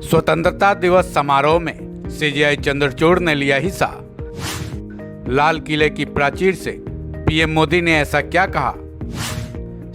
स्वतंत्रता दिवस समारोह में सीजेआई चंद्रचूड़ ने लिया हिस्सा। लाल किले की प्राचीर से पीएम मोदी ने ऐसा क्या कहा?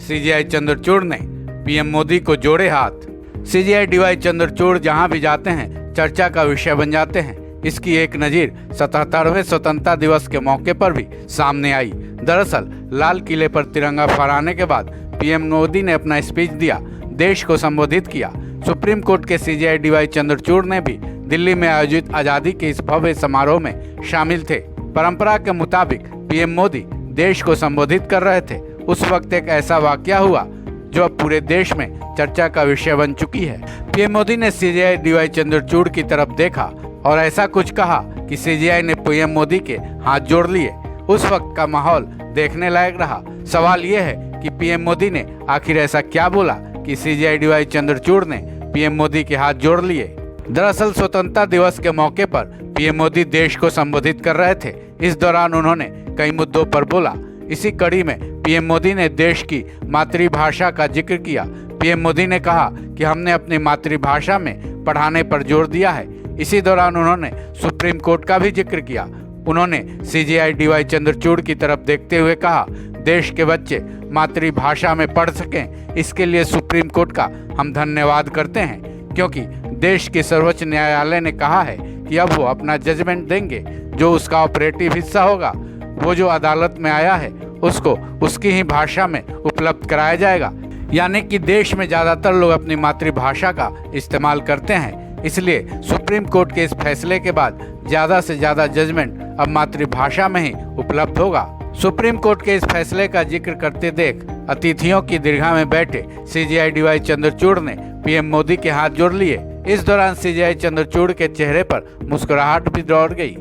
सीजेआई चंद्रचूड़ ने पीएम मोदी को जोड़े हाथ। सीजेआई डीवाई चंद्रचूड़ जहां भी जाते हैं चर्चा का विषय बन जाते हैं। इसकी एक नज़ीर 77वें स्वतंत्रता दिवस के मौके पर भी सामने आई। दरअसल लाल किले पर तिरंगा फहराने के बाद पीएम मोदी ने अपना स्पीच दिया, देश को संबोधित किया। सुप्रीम कोर्ट के सीजेआई डीवाई चंद्रचूड़ ने भी दिल्ली में आयोजित आज़ादी के इस भव्य समारोह में शामिल थे। परंपरा के मुताबिक पीएम मोदी देश को संबोधित कर रहे थे। उस वक्त एक ऐसा वाकया हुआ जो अब पूरे देश में चर्चा का विषय बन चुकी है। पीएम मोदी ने सीजेआई डीवाई चंद्रचूड़ की तरफ देखा और ऐसा कुछ कहा कि सीजेआई ने पीएम मोदी के हाथ जोड़ लिए। उस वक्त का माहौल देखने लायक रहा। सवाल यह है कि पीएम मोदी ने आखिर ऐसा क्या बोला कि सीजेआई डीवाई चंद्रचूड़ ने पीएम मोदी के हाथ जोड़ लिए। दरअसल स्वतंत्रता दिवस के मौके पर पीएम मोदी देश को संबोधित कर रहे थे। इस दौरान उन्होंने कई मुद्दों पर बोला। इसी कड़ी में पीएम मोदी ने देश की मातृभाषा का जिक्र किया। पीएम मोदी ने कहा कि हमने अपनी मातृभाषा में पढ़ाने पर जोर दिया है। इसी दौरान उन्होंने सुप्रीम कोर्ट का भी जिक्र किया। उन्होंने सीजेआई डीवाई चंद्रचूड़ की तरफ देखते हुए कहा, देश के बच्चे मातृभाषा में पढ़ सकें, इसके लिए सुप्रीम कोर्ट का हम धन्यवाद करते हैं, क्योंकि देश के सर्वोच्च न्यायालय ने कहा है कि अब वो अपना जजमेंट देंगे। जो उसका ऑपरेटिव हिस्सा होगा, वो जो अदालत में आया है उसको उसकी ही भाषा में उपलब्ध कराया जाएगा। यानी कि देश में ज़्यादातर लोग अपनी मातृभाषा का इस्तेमाल करते हैं। इसलिए सुप्रीम कोर्ट के इस फैसले के बाद ज़्यादा से ज़्यादा जजमेंट अब मातृभाषा में ही उपलब्ध होगा। सुप्रीम कोर्ट के इस फैसले का जिक्र करते देख अतिथियों की दीर्घा में बैठे सीजेआई डीवाई चंद्रचूड़ ने पीएम मोदी के हाथ जोड़ लिए। इस दौरान सीजेआई चंद्रचूड़ के चेहरे पर मुस्कुराहट भी दौड़ गई।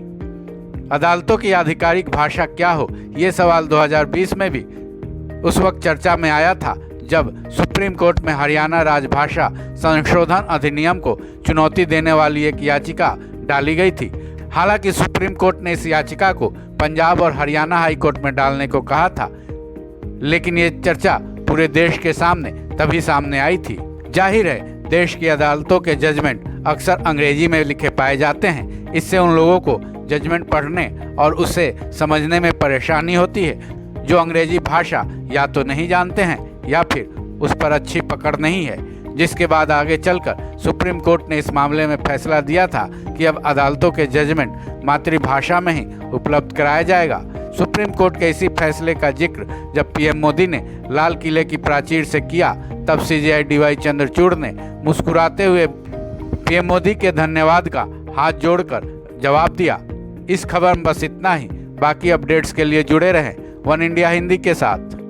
अदालतों की आधिकारिक भाषा क्या हो, ये सवाल 2020 में भी उस वक्त चर्चा में आया था जब सुप्रीम कोर्ट में हरियाणा राजभाषा संशोधन अधिनियम को चुनौती देने वाली एक याचिका डाली गई थी। हालांकि सुप्रीम कोर्ट ने इस याचिका को पंजाब और हरियाणा हाई कोर्ट में डालने को कहा था, लेकिन ये चर्चा पूरे देश के सामने तभी सामने आई थी। जाहिर है, देश की अदालतों के जजमेंट अक्सर अंग्रेजी में लिखे पाए जाते हैं। इससे उन लोगों को जजमेंट पढ़ने और उसे समझने में परेशानी होती है जो अंग्रेजी भाषा या तो नहीं जानते हैं या फिर उस पर अच्छी पकड़ नहीं है। जिसके बाद आगे चलकर सुप्रीम कोर्ट ने इस मामले में फैसला दिया था कि अब अदालतों के जजमेंट मातृभाषा में ही उपलब्ध कराया जाएगा। सुप्रीम कोर्ट के इसी फैसले का जिक्र जब पीएम मोदी ने लाल किले की प्राचीर से किया, तब सीजेआई डीवाई चंद्रचूड़ ने मुस्कुराते हुए पीएम मोदी के धन्यवाद का हाथ जोड़कर जवाब दिया। इस खबर में बस इतना ही। बाकी अपडेट्स के लिए जुड़े रहें वन इंडिया हिंदी के साथ।